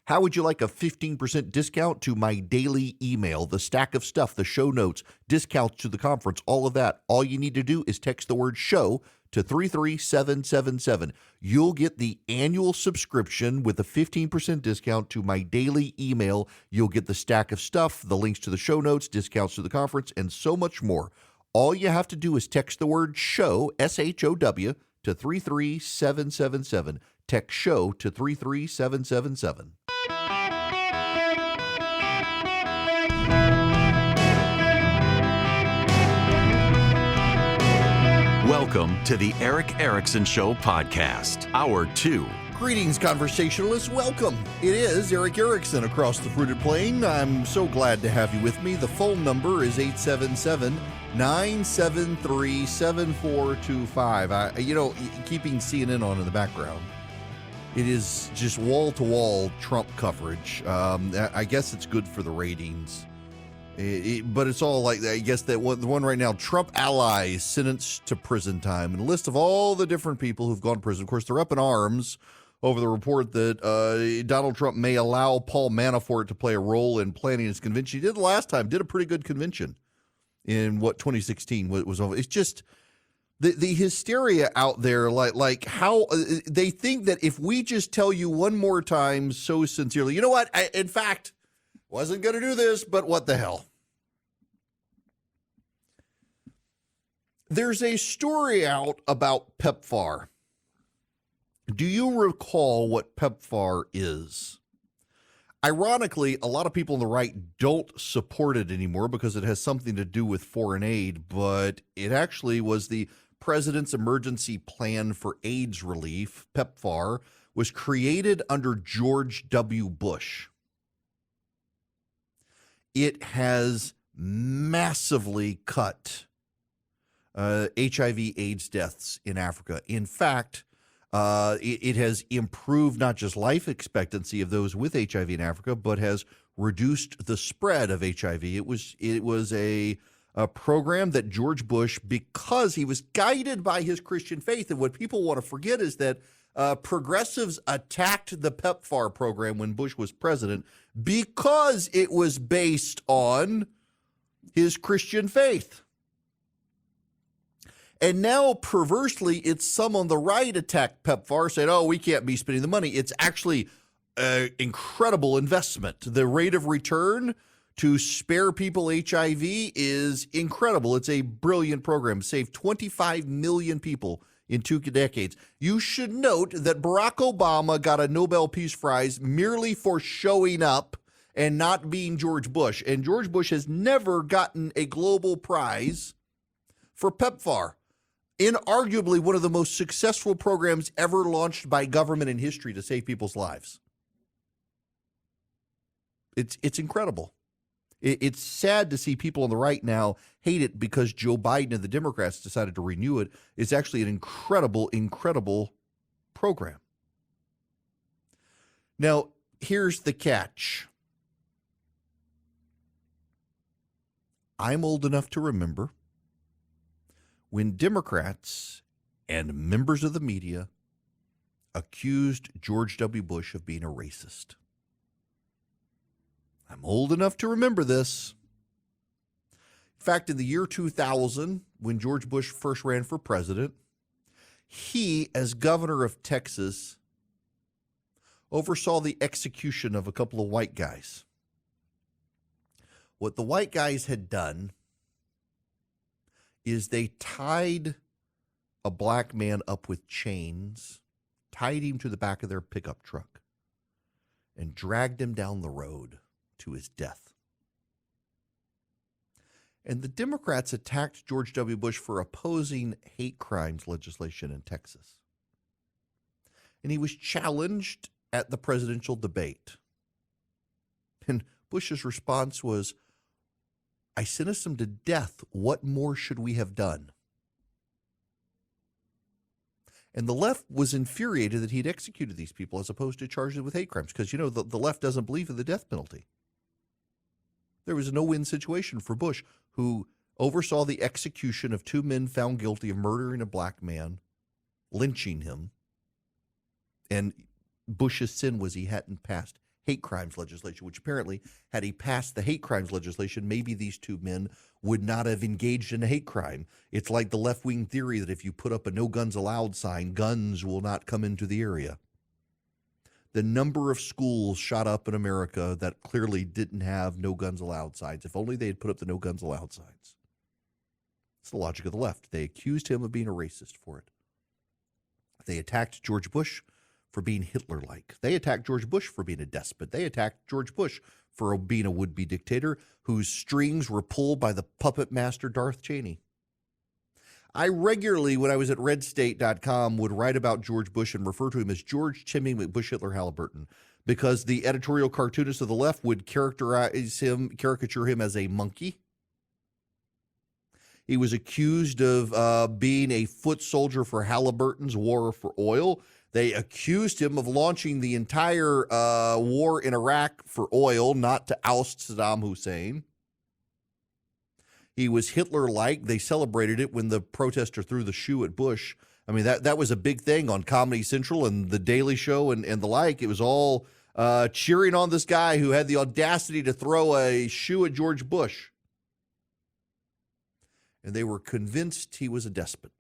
How would you like a 15% discount to my daily email, the stack of stuff, the show notes, discounts to the conference, all of that? All you need to do is text the word show to 33777. You'll get the annual subscription with a 15% discount to my daily email. You'll get the stack of stuff, the links to the show notes, discounts to the conference, and so much more. All you have to do is text the word show, SHOW, to 33777. Text show to 33777. Welcome to the Eric Erickson Show podcast, Hour 2. Greetings, conversationalists. Welcome. It is Eric Erickson across the fruited plain. I'm so glad to have you with me. The phone number is 877-973-7425. Keeping CNN on in the background, it is just wall-to-wall Trump coverage. I guess it's good for the ratings. But it's all like, I guess, that the one right now, Trump allies sentenced to prison time, and a list of all the different people who've gone to prison. Of course, they're up in arms over the report that Donald Trump may allow Paul Manafort to play a role in planning his convention. He did the last time, did a pretty good convention in 2016 was over. It's just the hysteria out there, like how they think that if we just tell you one more time so sincerely, you know what, in fact, wasn't going to do this, but what the hell? There's a story out about PEPFAR. Do you recall what PEPFAR is? Ironically, a lot of people on the right don't support it anymore because it has something to do with foreign aid, but it actually was the President's Emergency Plan for AIDS Relief. PEPFAR was created under George W. Bush. It has massively cut HIV/AIDS deaths in Africa. In fact, it has improved not just life expectancy of those with HIV in Africa, but has reduced the spread of HIV. It was a program that George Bush, because he was guided by his Christian faith, and what people want to forget is that progressives attacked the PEPFAR program when Bush was president because it was based on his Christian faith. And now, perversely, it's some on the right attack PEPFAR, saying, oh, we can't be spending the money. It's actually an incredible investment. The rate of return to spare people HIV is incredible. It's a brilliant program. Saved 25 million people in 2 decades. You should note that Barack Obama got a Nobel Peace Prize merely for showing up and not being George Bush. And George Bush has never gotten a global prize for PEPFAR. Inarguably one of the most successful programs ever launched by government in history to save people's lives. It's incredible. It's sad to see people on the right now hate it because Joe Biden and the Democrats decided to renew it. It's actually an incredible, incredible program. Now, here's the catch. I'm old enough to remember when Democrats and members of the media accused George W. Bush of being a racist. I'm old enough to remember this. In fact, in the year 2000, when George Bush first ran for president, he, as governor of Texas, oversaw the execution of a couple of white guys. What the white guys had done is they tied a black man up with chains, tied him to the back of their pickup truck, and dragged him down the road to his death. And the Democrats attacked George W. Bush for opposing hate crimes legislation in Texas. And he was challenged at the presidential debate. And Bush's response was, I sentenced him to death. What more should we have done? And the left was infuriated that he'd executed these people as opposed to charged with hate crimes because, the left doesn't believe in the death penalty. There was a no-win situation for Bush, who oversaw the execution of 2 men found guilty of murdering a black man, lynching him. And Bush's sin was he hadn't passed hate crimes legislation, which apparently, had he passed the hate crimes legislation, maybe these two men would not have engaged in a hate crime. It's like the left-wing theory that if you put up a no guns allowed sign, guns will not come into the area. The number of schools shot up in America that clearly didn't have no guns allowed signs. If only they had put up the no guns allowed signs. It's the logic of the left. They accused him of being a racist for it. They attacked George Bush for being Hitler-like. They attacked George Bush for being a despot. They attacked George Bush for being a would-be dictator whose strings were pulled by the puppet master Darth Cheney. I regularly, when I was at redstate.com, would write about George Bush and refer to him as George Chimney McBush Hitler Halliburton, because the editorial cartoonists of the left would caricature him as a monkey. He was accused of being a foot soldier for Halliburton's war for oil. They accused him of launching the entire war in Iraq for oil, not to oust Saddam Hussein. He was Hitler-like. They celebrated it when the protester threw the shoe at Bush. I mean, that was a big thing on Comedy Central and The Daily Show and the like. It was all cheering on this guy who had the audacity to throw a shoe at George Bush. And they were convinced he was a despot.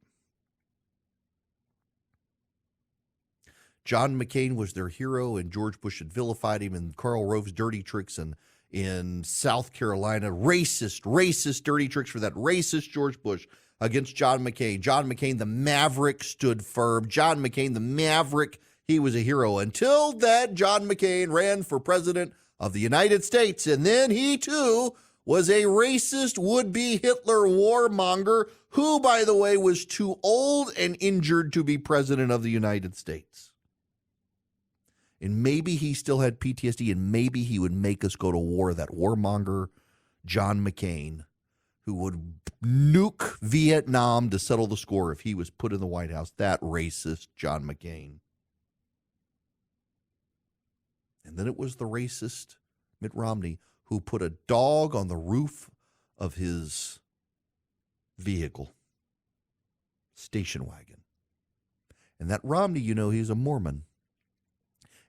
John McCain was their hero, and George Bush had vilified him, and Karl Rove's dirty tricks in South Carolina, racist dirty tricks for that racist George Bush against John McCain. John McCain, the maverick, stood firm. John McCain, the maverick, he was a hero until that John McCain ran for president of the United States, and then he too was a racist would-be Hitler warmonger who, by the way, was too old and injured to be president of the United States. And maybe he still had PTSD, and maybe he would make us go to war, that warmonger John McCain, who would nuke Vietnam to settle the score if he was put in the White House, that racist John McCain. And then it was the racist Mitt Romney who put a dog on the roof of his vehicle, station wagon. And that Romney, you know, he's a Mormon.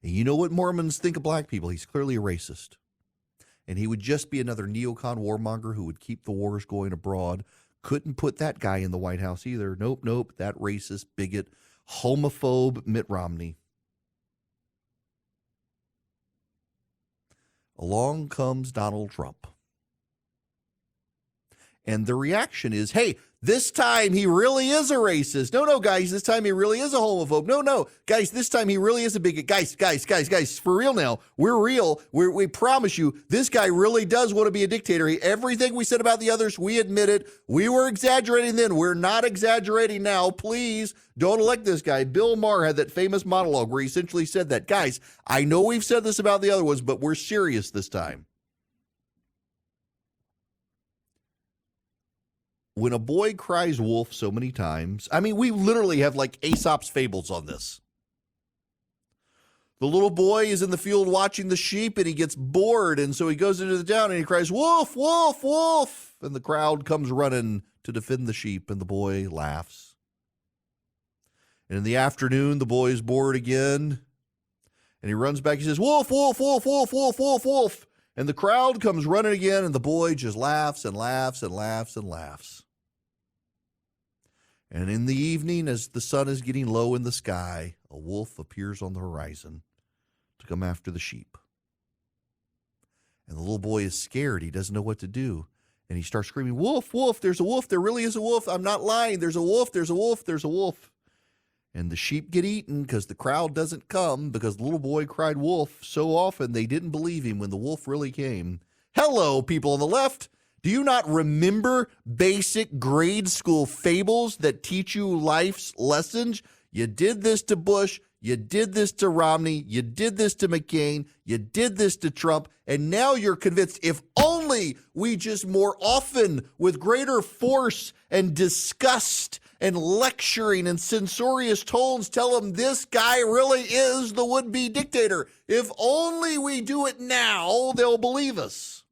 And you know what Mormons think of black people? He's clearly a racist. And he would just be another neocon warmonger who would keep the wars going abroad. Couldn't put that guy in the White House either. Nope. That racist, bigot, homophobe Mitt Romney. Along comes Donald Trump. And the reaction is, hey, this time he really is a racist. No, guys, this time he really is a homophobe. No, guys, this time he really is a bigot. Guys, for real now. We're real. We promise you, this guy really does want to be a dictator. Everything we said about the others, we admit it. We were exaggerating then. We're not exaggerating now. Please don't elect this guy. Bill Maher had that famous monologue where he essentially said that, guys, I know we've said this about the other ones, but we're serious this time. When a boy cries wolf so many times, I mean, we literally have like Aesop's fables on this. The little boy is in the field watching the sheep and he gets bored. And so he goes into the town and he cries, wolf, wolf, wolf. And the crowd comes running to defend the sheep and the boy laughs. And in the afternoon, the boy is bored again. And he runs back. He says, wolf, wolf, wolf, wolf, wolf, wolf, wolf. And the crowd comes running again. And the boy just laughs and laughs and laughs and laughs. And in the evening, as the sun is getting low in the sky, a wolf appears on the horizon to come after the sheep. And the little boy is scared. He doesn't know what to do. And he starts screaming, wolf, wolf, there's a wolf. There really is a wolf. I'm not lying. There's a wolf. There's a wolf. There's a wolf. And the sheep get eaten because the crowd doesn't come because the little boy cried wolf so often they didn't believe him when the wolf really came. Hello, people on the left. Do you not remember basic grade school fables that teach you life's lessons? You did this to Bush. You did this to Romney. You did this to McCain. You did this to Trump. And now you're convinced if only we just more often, with greater force and disgust and lecturing and censorious tones, tell them this guy really is the would-be dictator. If only we do it now, they'll believe us.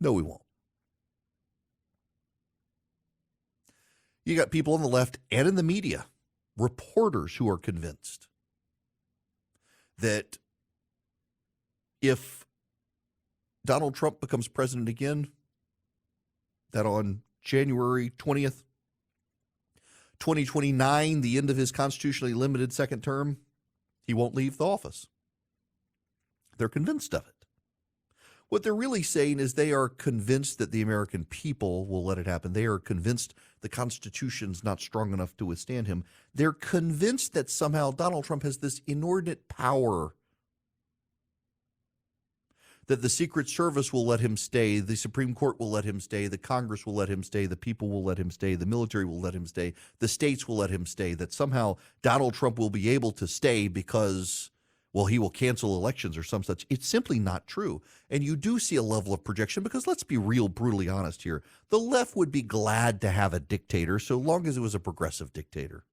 No, we won't. You got people on the left and in the media, reporters who are convinced. that if Donald Trump becomes president again, that on January 20th, 2029, the end of his constitutionally limited second term, he won't leave the office. They're convinced of it. What they're really saying is they are convinced that the American people will let it happen. They are convinced the Constitution's not strong enough to withstand him. They're convinced that somehow Donald Trump has this inordinate power, that the Secret Service will let him stay, the Supreme Court will let him stay, the Congress will let him stay, the people will let him stay, the military will let him stay, the states will let him stay, that somehow Donald Trump will be able to stay because, well, he will cancel elections or some such. It's simply not true. And you do see a level of projection because let's be real brutally honest here. The left would be glad to have a dictator so long as it was a progressive dictator.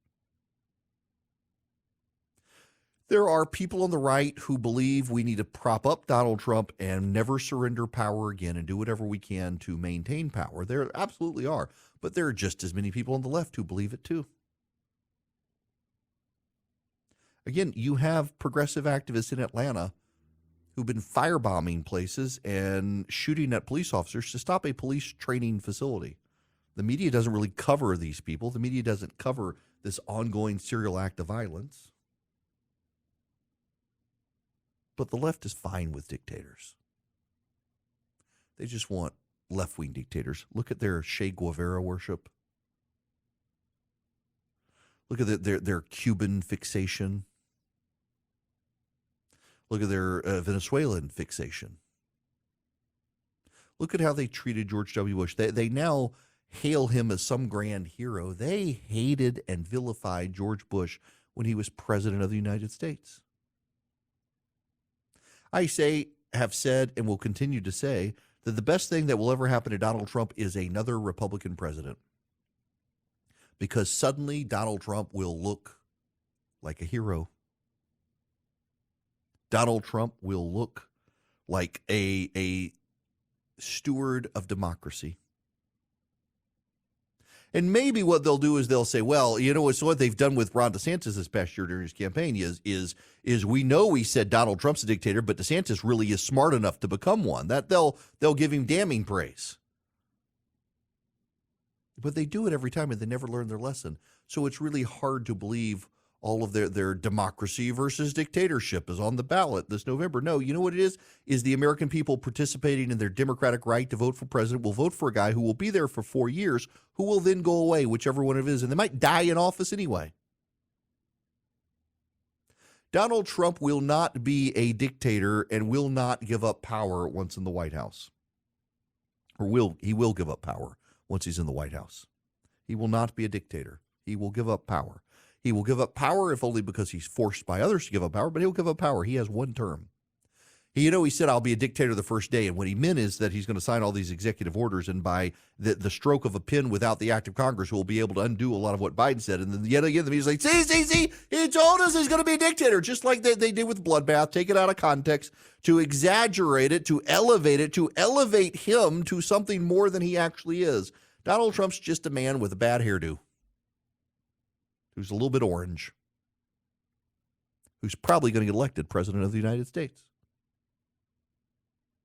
There are people on the right who believe we need to prop up Donald Trump and never surrender power again and do whatever we can to maintain power. There absolutely are. But there are just as many people on the left who believe it too. Again, you have progressive activists in Atlanta who've been firebombing places and shooting at police officers to stop a police training facility. The media doesn't really cover these people. The media doesn't cover this ongoing serial act of violence. But the left is fine with dictators. They just want left-wing dictators. Look at their Che Guevara worship. Look at their Cuban fixation. Look at their Venezuelan fixation. Look at how they treated George W. Bush. They now hail him as some grand hero. They hated and vilified George Bush when he was president of the United States. I have said, and will continue to say, that the best thing that will ever happen to Donald Trump is another Republican president. Because suddenly Donald Trump will look like a hero. Donald Trump will look like a steward of democracy. And maybe what they'll do is they'll say, well, you know, so what they've done with Ron DeSantis this past year during his campaign is we know we said Donald Trump's a dictator, but DeSantis really is smart enough to become one. That they'll give him damning praise. But they do it every time and they never learn their lesson. So it's really hard to believe all of their democracy versus dictatorship is on the ballot this November. No, you know what it is the American people participating in their democratic right to vote for president will vote for a guy who will be there for 4 years, who will then go away, whichever one it is, and they might die in office anyway. Donald Trump will not be a dictator and will not give up power once in the White House. He will give up power once he's in the White House. He will not be a dictator. He will give up power. He will give up power if only because he's forced by others to give up power, but he'll give up power. He has one term. He said, I'll be a dictator the first day. And what he meant is that he's going to sign all these executive orders, and by the stroke of a pen without the act of Congress, will be able to undo a lot of what Biden said. And then yet again, the media's like, see, he told us he's going to be a dictator, just like they did with Bloodbath, take it out of context, to exaggerate it, to elevate him to something more than he actually is. Donald Trump's just a man with a bad hairdo, who's a little bit orange, who's probably going to get elected president of the United States.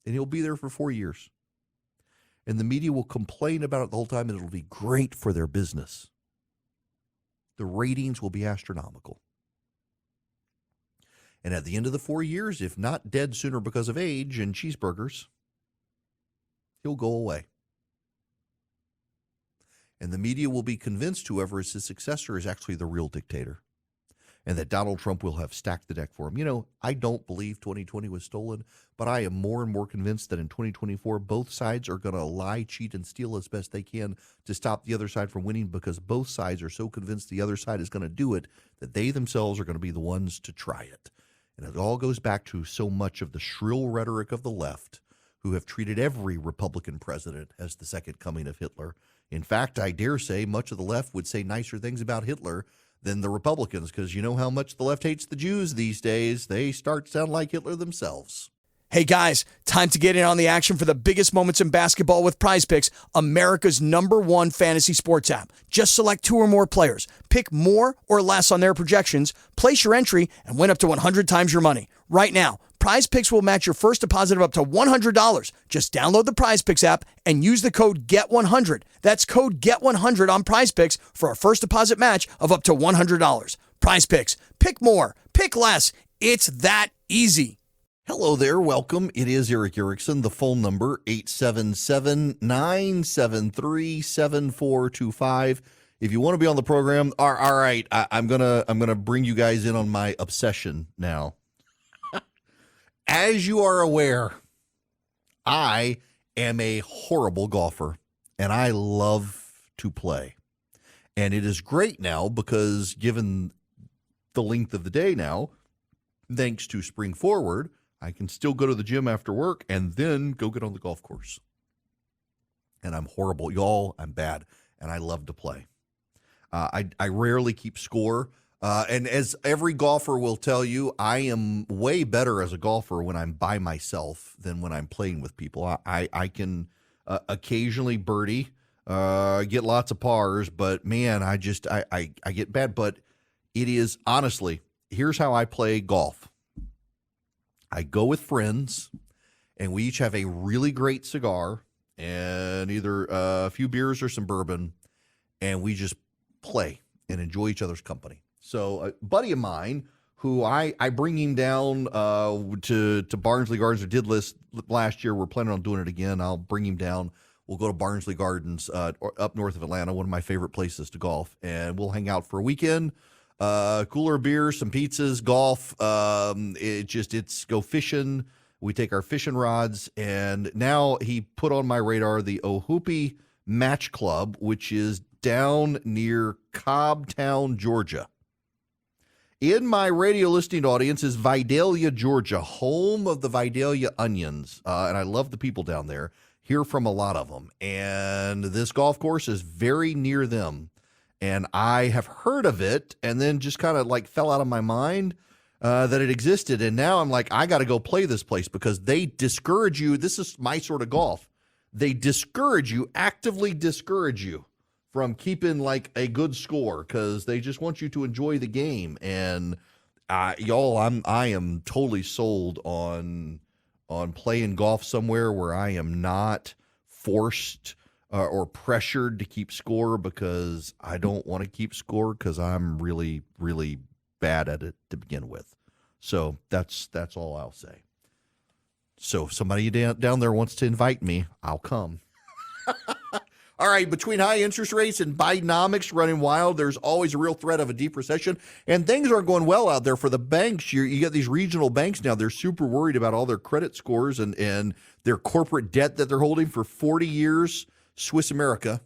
And he'll be there for 4 years. And the media will complain about it the whole time, and it'll be great for their business. The ratings will be astronomical. And at the end of the 4 years, if not dead sooner because of age and cheeseburgers, he'll go away. And the media will be convinced whoever is his successor is actually the real dictator, and that Donald Trump will have stacked the deck for him. I don't believe 2020 was stolen, but I am more and more convinced that in 2024, both sides are going to lie, cheat, and steal as best they can to stop the other side from winning, because both sides are so convinced the other side is going to do it that they themselves are going to be the ones to try it. And it all goes back to so much of the shrill rhetoric of the left, who have treated every Republican president as the second coming of Hitler. In fact, I dare say much of the left would say nicer things about Hitler than the Republicans, because you know how much the left hates the Jews these days. They start to sound like Hitler themselves. Hey guys, time to get in on the action for the biggest moments in basketball with Prize Picks, America's #1 fantasy sports app. Just select 2 or more players, pick more or less on their projections, place your entry, and win up to 100 times your money. Right now, Prize Picks will match your first deposit of up to $100. Just download the Prize Picks app and use the code GET100. That's code GET100 on Prize Picks for a first deposit match of up to $100. Prize Picks. Pick more. Pick less. It's that easy. Hello there, welcome. It is Eric Erickson. The phone number 877-973-7425. If you want to be on the program, all right. I'm gonna bring you guys in on my obsession now. As you are aware, I am a horrible golfer, and I love to play. And it is great now because given the length of the day now, thanks to Spring Forward, I can still go to the gym after work and then go get on the golf course. And I'm horrible. Y'all, I'm bad. And I love to play. I rarely keep score. And as every golfer will tell you, I am way better as a golfer when I'm by myself than when I'm playing with people. I can occasionally birdie, get lots of pars, but man, I get bad. But it is, honestly, here's how I play golf. I go with friends, and we each have a really great cigar and either a few beers or some bourbon, and we just play and enjoy each other's company. So a buddy of mine who I bring him down to Barnsley Gardens, or did last year. We're planning on doing it again. I'll bring him down. We'll go to Barnsley Gardens up north of Atlanta, one of my favorite places to golf, and we'll hang out for a weekend. Cooler beer, some pizzas, golf. It's go fishing. We take our fishing rods, and now he put on my radar the Ohoopee Match Club, which is down near Cobbtown, Georgia. In my radio listening audience is Vidalia, Georgia, home of the Vidalia Onions, and I love the people down there. Hear from a lot of them, and this golf course is very near them. And I have heard of it and then just kind of like fell out of my mind that it existed. And now I'm like, I got to go play this place because they discourage you. This is my sort of golf. They actively discourage you from keeping like a good score because they just want you to enjoy the game. And y'all, I am totally sold on playing golf somewhere where I am not forced or pressured to keep score because I don't want to keep score because I'm really, really bad at it to begin with. So that's all I'll say. So if somebody down there wants to invite me, I'll come. All right, between high interest rates and Bidenomics running wild, there's always a real threat of a deep recession, and things aren't going well out there for the banks. You got these regional banks now. They're super worried about all their credit scores and their corporate debt that they're holding for 40 years. Swiss America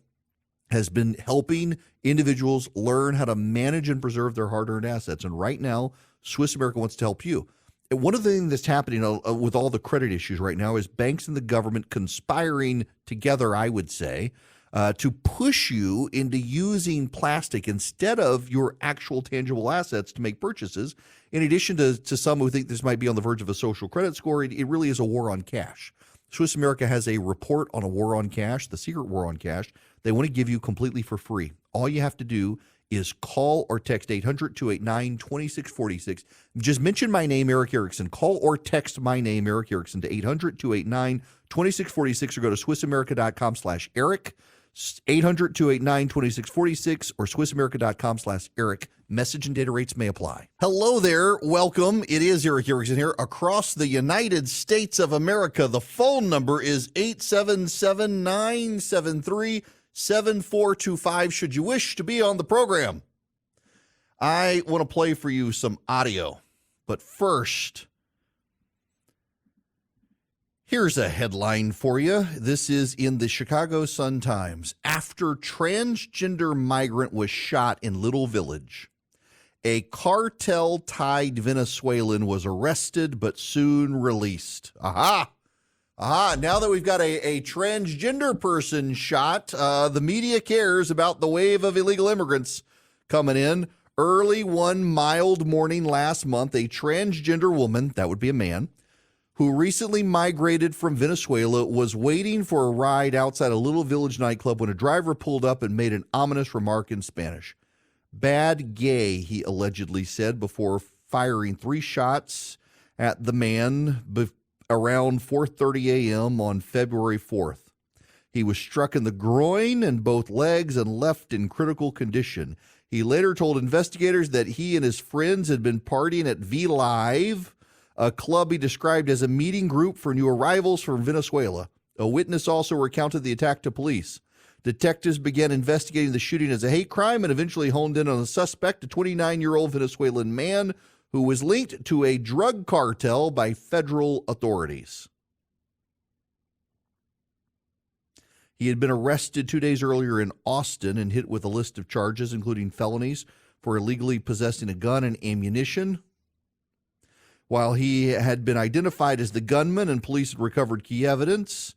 has been helping individuals learn how to manage and preserve their hard-earned assets. And right now, Swiss America wants to help you. And one of the things that's happening with all the credit issues right now is banks and the government conspiring together, I would say, to push you into using plastic instead of your actual tangible assets to make purchases. In addition to some who think this might be on the verge of a social credit score, it really is a war on cash. Swiss America has a report on a war on cash, the secret war on cash. They want to give you completely for free. All you have to do is call or text 800-289-2646. Just mention my name, Eric Erickson. Call or text my name, Eric Erickson, to 800-289-2646 or go to SwissAmerica.com/Eric. 800-289-2646 or SwissAmerica.com/Eric. Message and data rates may apply. Hello there. Welcome. It is Eric Erickson here across the United States of America. The phone number is 877-973-7425 should you wish to be on the program. I want to play for you some audio, but first, here's a headline for you. This is in the Chicago Sun-Times. After transgender migrant was shot in Little Village, a cartel-tied Venezuelan was arrested but soon released. Aha! Now that we've got a transgender person shot, the media cares about the wave of illegal immigrants coming in. Early one mild morning last month, a transgender woman, that would be a man, who recently migrated from Venezuela, was waiting for a ride outside a little village nightclub when a driver pulled up and made an ominous remark in Spanish. "Bad gay," he allegedly said before firing 3 shots at the man around 4:30 a.m. on February 4th. He was struck in the groin and both legs and left in critical condition. He later told investigators that he and his friends had been partying at V-Live, a club he described as a meeting group for new arrivals from Venezuela. A witness also recounted the attack to police. Detectives began investigating the shooting as a hate crime and eventually honed in on the suspect, a 29-year-old Venezuelan man who was linked to a drug cartel by federal authorities. He had been arrested 2 days earlier in Austin and hit with a list of charges, including felonies for illegally possessing a gun and ammunition. While he had been identified as the gunman and police had recovered key evidence,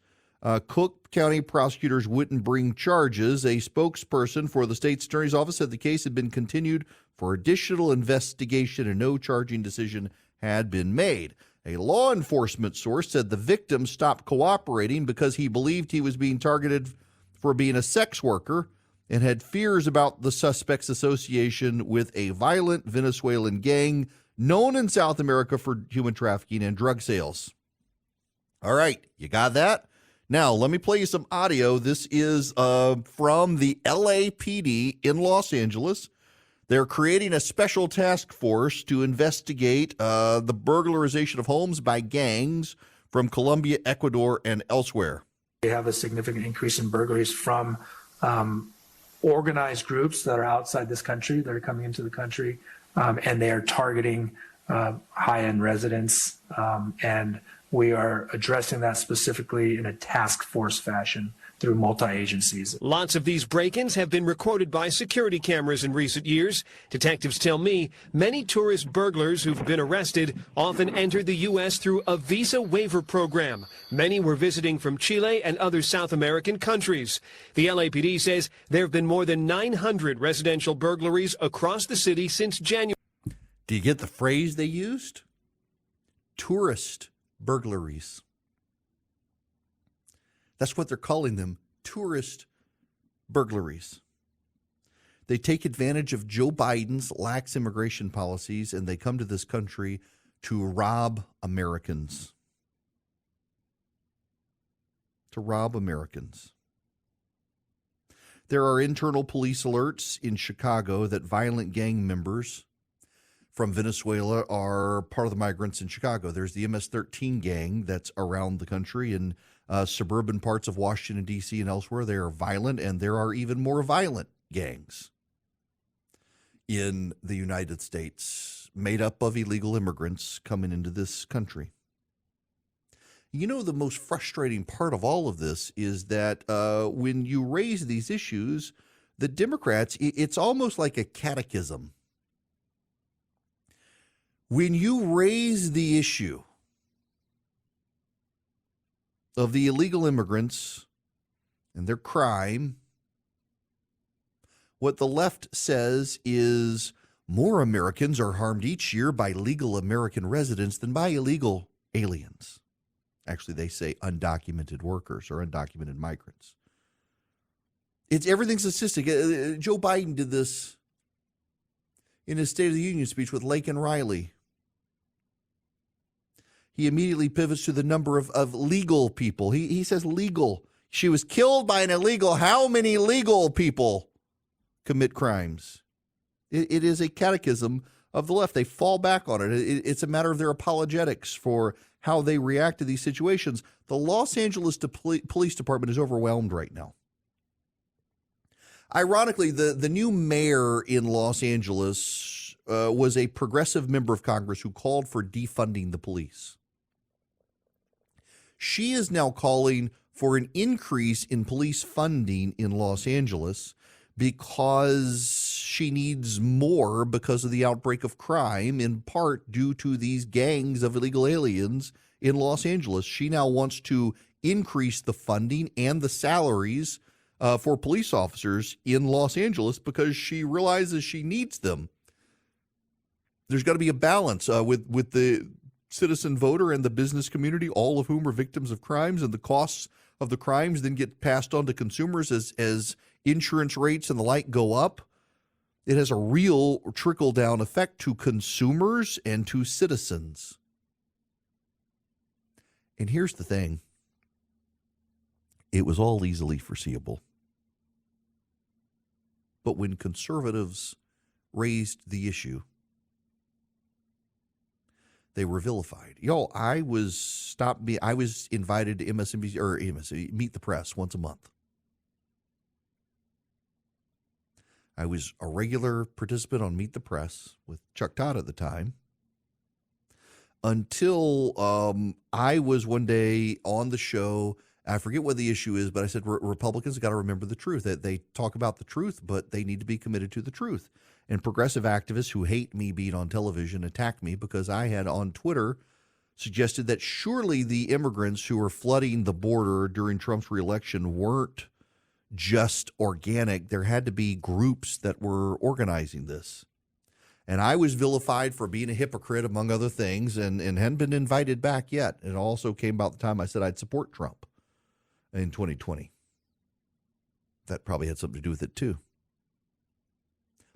Cook County prosecutors wouldn't bring charges. A spokesperson for the state's attorney's office said the case had been continued for additional investigation and no charging decision had been made. A law enforcement source said the victim stopped cooperating because he believed he was being targeted for being a sex worker and had fears about the suspect's association with a violent Venezuelan gang known in South America for human trafficking and drug sales. All right, you got that? Now, let me play you some audio. This is from the LAPD in Los Angeles. They're creating a special task force to investigate the burglarization of homes by gangs from Colombia, Ecuador, and elsewhere. We have a significant increase in burglaries from organized groups that are outside this country, that are coming into the country, and they are targeting high-end residents, and we are addressing that specifically in a task force fashion through multi-agencies. Lots of these break-ins have been recorded by security cameras in recent years. Detectives tell me many tourist burglars who've been arrested often entered the U.S. through a visa waiver program. Many were visiting from Chile and other South American countries. The LAPD says there have been more than 900 residential burglaries across the city since January. Do you get the phrase they used? Tourist burglaries. That's what they're calling them, tourist burglaries. They take advantage of Joe Biden's lax immigration policies, and they come to this country to rob Americans. To rob Americans. There are internal police alerts in Chicago that violent gang members from Venezuela are part of the migrants in Chicago. There's the MS-13 gang that's around the country in suburban parts of Washington, D.C. and elsewhere. They are violent, and there are even more violent gangs in the United States made up of illegal immigrants coming into this country. You know, the most frustrating part of all of this is that when you raise these issues, the Democrats, it's almost like a catechism. When you raise the issue of the illegal immigrants and their crime, what the left says is more Americans are harmed each year by legal American residents than by illegal aliens. Actually, they say undocumented workers or undocumented migrants. Everything's statistic. Joe Biden did this in his State of the Union speech with Laken Riley. He immediately pivots to the number of legal people. He says legal. She was killed by an illegal. How many legal people commit crimes? It is a catechism of the left. They fall back on it. It's a matter of their apologetics for how they react to these situations. The Los Angeles Police Department is overwhelmed right now. Ironically, the new mayor in Los Angeles was a progressive member of Congress who called for defunding the police. She is now calling for an increase in police funding in Los Angeles because she needs more because of the outbreak of crime, in part due to these gangs of illegal aliens in Los Angeles. She now wants to increase the funding and the salaries for police officers in Los Angeles because she realizes she needs them. There's got to be a balance with the citizen voter and the business community, all of whom are victims of crimes, and the costs of the crimes then get passed on to consumers as insurance rates and the like go up. It has a real trickle-down effect to consumers and to citizens. And here's the thing. It was all easily foreseeable. But when conservatives raised the issue, they were vilified. Y'all, I was invited to MSNBC Meet the Press once a month. I was a regular participant on Meet the Press with Chuck Todd at the time, until I was one day on the show. I forget what the issue is, but I said Republicans got to remember the truth. That they talk about the truth, but they need to be committed to the truth. And progressive activists who hate me being on television attacked me because I had on Twitter suggested that surely the immigrants who were flooding the border during Trump's reelection weren't just organic. There had to be groups that were organizing this. And I was vilified for being a hypocrite, among other things, and hadn't been invited back yet. It also came about the time I said I'd support Trump in 2020. That probably had something to do with it, too.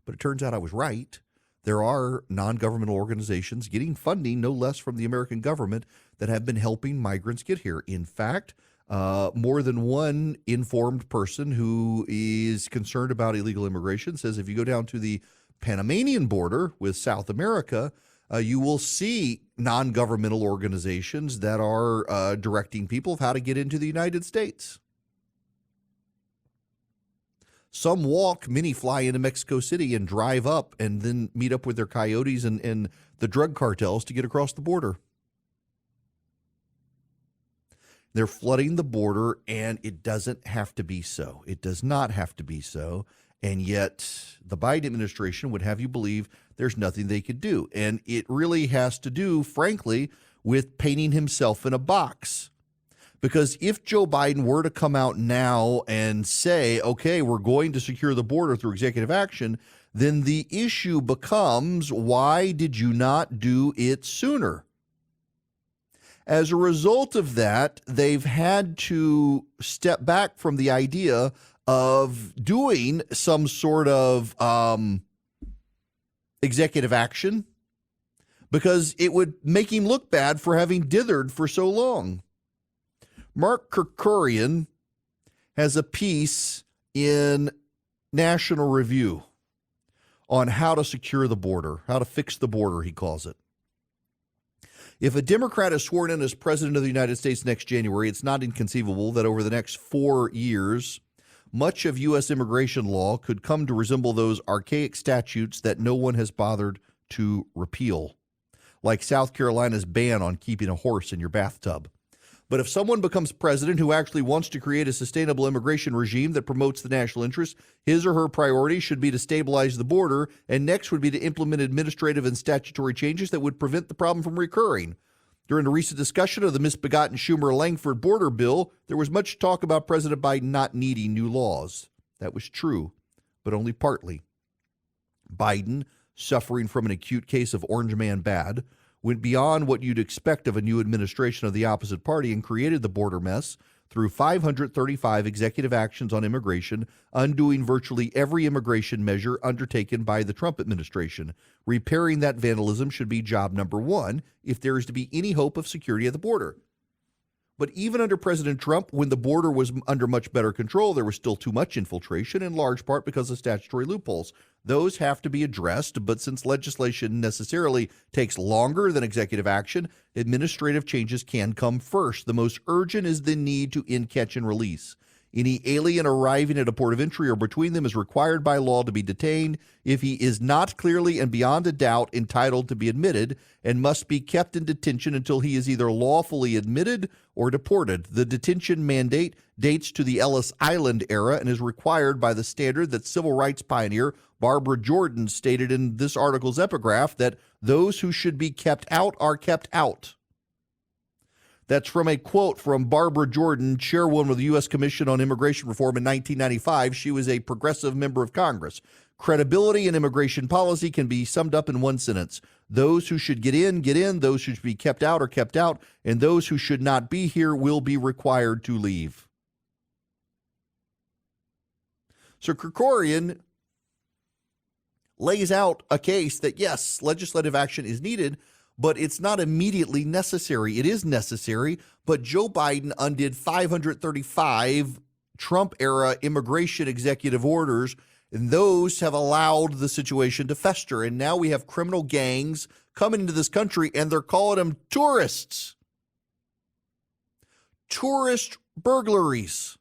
But it turns out I was right. There are non-governmental organizations getting funding, no less from the American government, that have been helping migrants get here. In fact, more than one informed person who is concerned about illegal immigration says if you go down to the Panamanian border with South America, you will see non-governmental organizations that are directing people of how to get into the United States. Some walk, many fly into Mexico City and drive up and then meet up with their coyotes and the drug cartels to get across the border. They're flooding the border, and it doesn't have to be so. It does not have to be so. And yet the Biden administration would have you believe there's nothing they could do. And it really has to do, frankly, with painting himself in a box. Because if Joe Biden were to come out now and say, okay, we're going to secure the border through executive action, then the issue becomes, why did you not do it sooner? As a result of that, they've had to step back from the idea of doing some sort of executive action because it would make him look bad for having dithered for so long. Mark Kerkorian has a piece in National Review on how to secure the border, how to fix the border, he calls it. If a Democrat is sworn in as president of the United States next January, it's not inconceivable that over the next 4 years, much of U.S. immigration law could come to resemble those archaic statutes that no one has bothered to repeal, like South Carolina's ban on keeping a horse in your bathtub. But if someone becomes president who actually wants to create a sustainable immigration regime that promotes the national interest, his or her priority should be to stabilize the border, and next would be to implement administrative and statutory changes that would prevent the problem from recurring. During a recent discussion of the misbegotten Schumer-Langford border bill, there was much talk about President Biden not needing new laws. That was true, but only partly. Biden, suffering from an acute case of orange man bad, went beyond what you'd expect of a new administration of the opposite party and created the border mess through 535 executive actions on immigration, undoing virtually every immigration measure undertaken by the Trump administration. Repairing that vandalism should be job number one if there is to be any hope of security at the border. But even under President Trump, when the border was under much better control, there was still too much infiltration, in large part because of statutory loopholes. Those have to be addressed, but since legislation necessarily takes longer than executive action, administrative changes can come first. The most urgent is the need to end catch and release. Any alien arriving at a port of entry or between them is required by law to be detained if he is not clearly and beyond a doubt entitled to be admitted and must be kept in detention until he is either lawfully admitted or deported. The detention mandate dates to the Ellis Island era and is required by the standard that civil rights pioneer Barbara Jordan stated in this article's epigraph, that those who should be kept out are kept out. That's from a quote from Barbara Jordan, chairwoman of the U.S. Commission on Immigration Reform in 1995. She was a progressive member of Congress. Credibility in immigration policy can be summed up in one sentence. Those who should get in, those who should be kept out are kept out, and those who should not be here will be required to leave. So Krikorian lays out a case that, yes, legislative action is needed, but it's not immediately necessary. It is necessary, but Joe Biden undid 535 Trump-era immigration executive orders, and those have allowed the situation to fester. And now we have criminal gangs coming into this country, and they're calling them tourists. Tourist burglaries,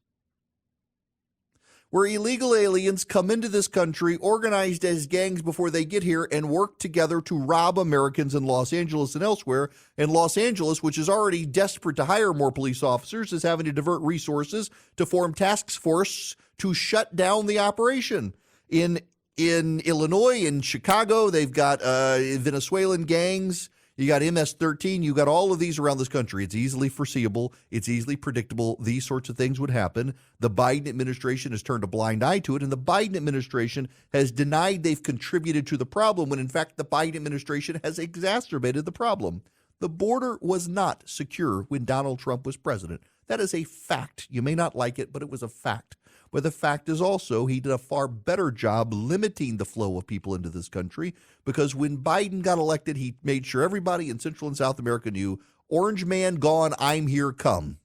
where illegal aliens come into this country organized as gangs before they get here and work together to rob Americans in Los Angeles and elsewhere. And Los Angeles, which is already desperate to hire more police officers, is having to divert resources to form task force to shut down the operation. In Illinois, in Chicago, they've got Venezuelan gangs. You got MS-13. You got all of these around this country. It's easily foreseeable. It's easily predictable. These sorts of things would happen. The Biden administration has turned a blind eye to it, and the Biden administration has denied they've contributed to the problem when, in fact, the Biden administration has exacerbated the problem. The border was not secure when Donald Trump was president. That is a fact. You may not like it, but it was a fact. But the fact is also he did a far better job limiting the flow of people into this country, because when Biden got elected, he made sure everybody in Central and South America knew, orange man gone, I'm here, come.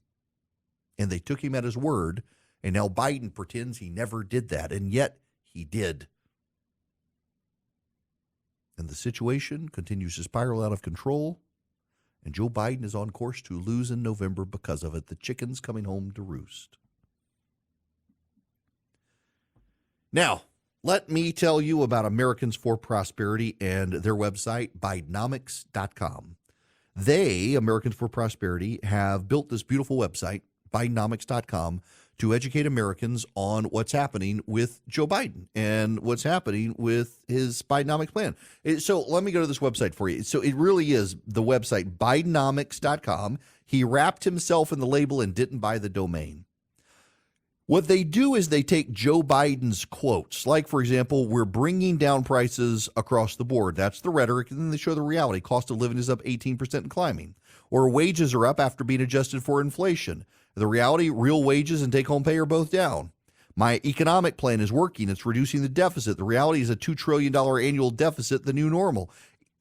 And they took him at his word, and now Biden pretends he never did that, and yet he did. And the situation continues to spiral out of control, and Joe Biden is on course to lose in November because of it. The chicken's coming home to roost. Now, let me tell you about Americans for Prosperity and their website, Bidenomics.com. They, Americans for Prosperity, have built this beautiful website, Bidenomics.com, to educate Americans on what's happening with Joe Biden and what's happening with his Bidenomics plan. So let me go to this website for you. So it really is the website, Bidenomics.com. He wrapped himself in the label and didn't buy the domain. What they do is they take Joe Biden's quotes, like, for example, we're bringing down prices across the board. That's the rhetoric, and then they show the reality. Cost of living is up 18% and climbing. Or wages are up after being adjusted for inflation. The reality, real wages and take-home pay are both down. My economic plan is working. It's reducing the deficit. The reality is a $2 trillion annual deficit, the new normal.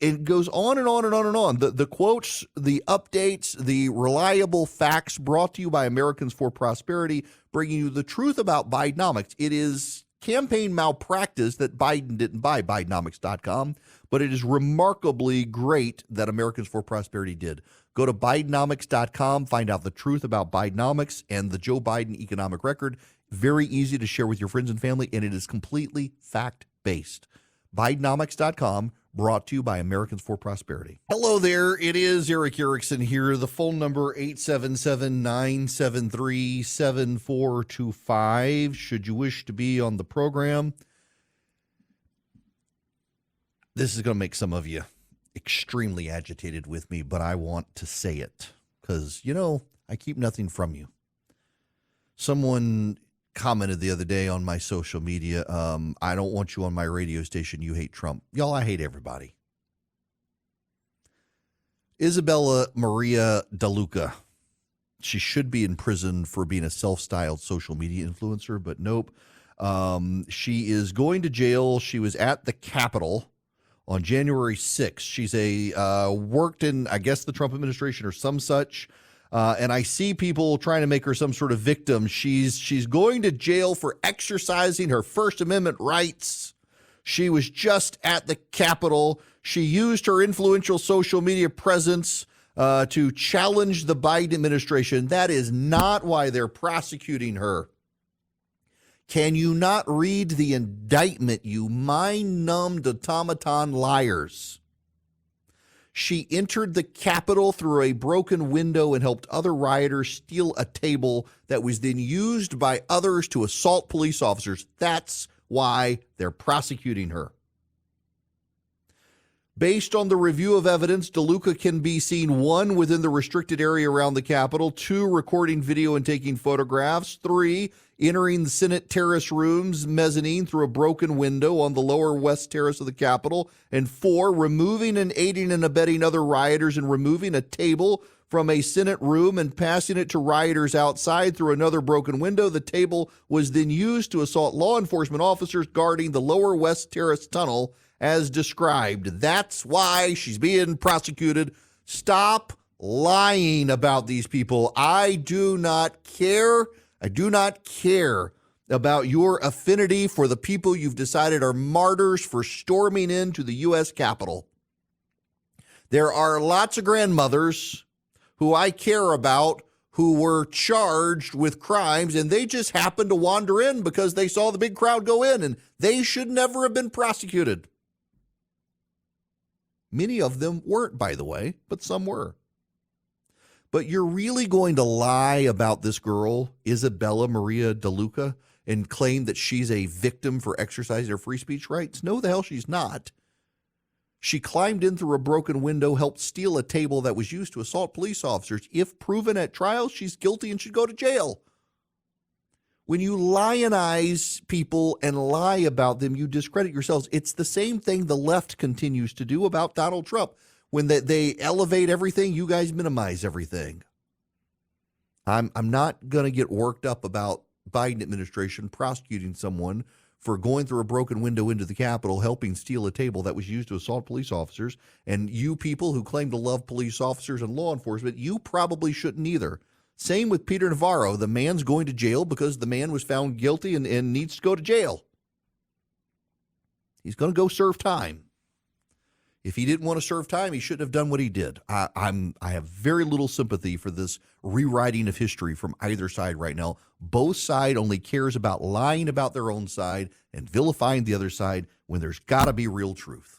It goes on and on and on and on. The quotes, the updates, the reliable facts brought to you by Americans for Prosperity, bringing you the truth about Bidenomics. It is campaign malpractice that Biden didn't buy Bidenomics.com, but it is remarkably great that Americans for Prosperity did. Go to Bidenomics.com, find out the truth about Bidenomics and the Joe Biden economic record. Very easy to share with your friends and family, and it is completely fact-based. Bidenomics.com, brought to you by Americans for Prosperity. Hello there, it is Eric Erickson here. The phone number 877-973-7425. Should you wish to be on the program, this is going to make some of you extremely agitated with me, but I want to say it because, you know, I keep nothing from you. Someone commented the other day on my social media, I don't want you on my radio station. You hate Trump. Y'all, I hate everybody. Isabella Maria DeLuca. She should be in prison for being a self-styled social media influencer, but nope. She is going to jail. She was at the Capitol on January 6th. She's worked in, I guess, the Trump administration or some such. And I see people trying to make her some sort of victim. She's going to jail for exercising her First Amendment rights. She was just at the Capitol. She used her influential social media presence to challenge the Biden administration. That is not why they're prosecuting her. Can you not read the indictment, you mind-numbed automaton liars? She entered the Capitol through a broken window and helped other rioters steal a table that was then used by others to assault police officers. That's why they're prosecuting her. Based on the review of evidence, DeLuca can be seen 1, within the restricted area around the Capitol, 2, recording video and taking photographs, 3, entering the Senate terrace rooms mezzanine through a broken window on the lower west terrace of the Capitol, and 4, removing and aiding and abetting other rioters and removing a table from a Senate room and passing it to rioters outside through another broken window. The table was then used to assault law enforcement officers guarding the lower west terrace tunnel as described. That's why she's being prosecuted. Stop lying about these people. I do not care. I do not care about your affinity for the people you've decided are martyrs for storming into the U.S. Capitol. There are lots of grandmothers who I care about who were charged with crimes, and they just happened to wander in because they saw the big crowd go in, and they should never have been prosecuted. Many of them weren't, by the way, but some were. But you're really going to lie about this girl, Isabella Maria DeLuca, and claim that she's a victim for exercising her free speech rights? No, the hell she's not. She climbed in through a broken window, helped steal a table that was used to assault police officers. If proven at trial, she's guilty and should go to jail. When you lionize people and lie about them, you discredit yourselves. It's the same thing the left continues to do about Donald Trump. When they elevate everything, you guys minimize everything. I'm not going to get worked up about Biden administration prosecuting someone for going through a broken window into the Capitol, helping steal a table that was used to assault police officers. And you people who claim to love police officers and law enforcement, you probably shouldn't either. Same with Peter Navarro. The man's going to jail because the man was found guilty and needs to go to jail. He's going to go serve time. If he didn't want to serve time, he shouldn't have done what he did. I have very little sympathy for this rewriting of history from either side right now. Both side only cares about lying about their own side and vilifying the other side when there's got to be real truth.